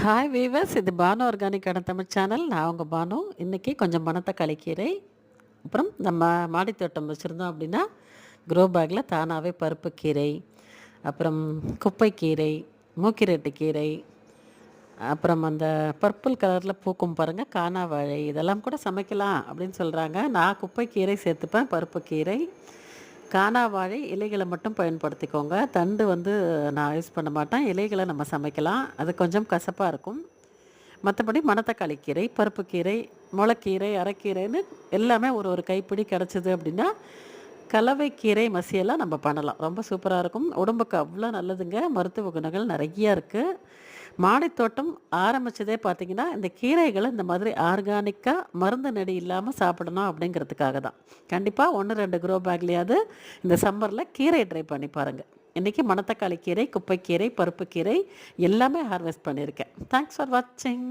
Hi viewers, இது Banu ஆர்கானிக்கான Tamil channel. நான் உங்கள் பானு. இன்றைக்கி கொஞ்சம் மணத்தக்காளி கீரை, அப்புறம் நம்ம மாடித்தோட்டம் வச்சுருந்தோம் அப்படின்னா க்ரோ பேக்கில் தானாகவே பருப்பு கீரை, அப்புறம் குப்பைக்கீரை, மூக்கிரெட்டு கீரை, அப்புறம் அந்த பர்பிள் கலரில் பூக்கும் பாருங்கள் காணாவாழை, இதெல்லாம் கூட சமைக்கலாம் அப்படின்னு சொல்கிறாங்க. நான் குப்பைக்கீரை சேர்த்துப்பேன், பருப்பு கீரை, காணாவாழை இலைகளை மட்டும் பயன்படுத்திக்கோங்க. தண்டு நான் யூஸ் பண்ண மாட்டேன். இலைகளை நம்ம சமைக்கலாம், அது கொஞ்சம் கசப்பாக இருக்கும். மற்றபடி மணத்தக்காளி கீரை, பருப்பு கீரை, முளைக்கீரை, அரைக்கீரைன்னு எல்லாமே ஒரு ஒரு கைப்பிடி கிடச்சிது அப்படின்னா கலவை கீரை மசியெல்லாம் நம்ம பண்ணலாம். ரொம்ப சூப்பராக இருக்கும். உடம்புக்கு அவ்வளோ நல்லதுங்க. மருத்துவ குணங்கள் நிறையா இருக்குது. மாடித்தோட்டம் ஆரம்பித்ததே பார்த்திங்கன்னா இந்த கீரைகளை இந்த மாதிரி ஆர்கானிக்காக மருந்து நெடி இல்லாமல் சாப்பிடணும் அப்படிங்கிறதுக்காக தான். கண்டிப்பாக 1-2 க்ரோ பேக்லேயாவது இந்த சம்மரில் கீரை ட்ரை பண்ணி பாருங்கள். இன்றைக்கி மணத்தக்காளி கீரை, குப்பைக்கீரை, பருப்பு கீரை எல்லாமே ஹார்வெஸ்ட் பண்ணியிருக்கேன். தேங்க்ஸ் ஃபார் வாட்சிங்.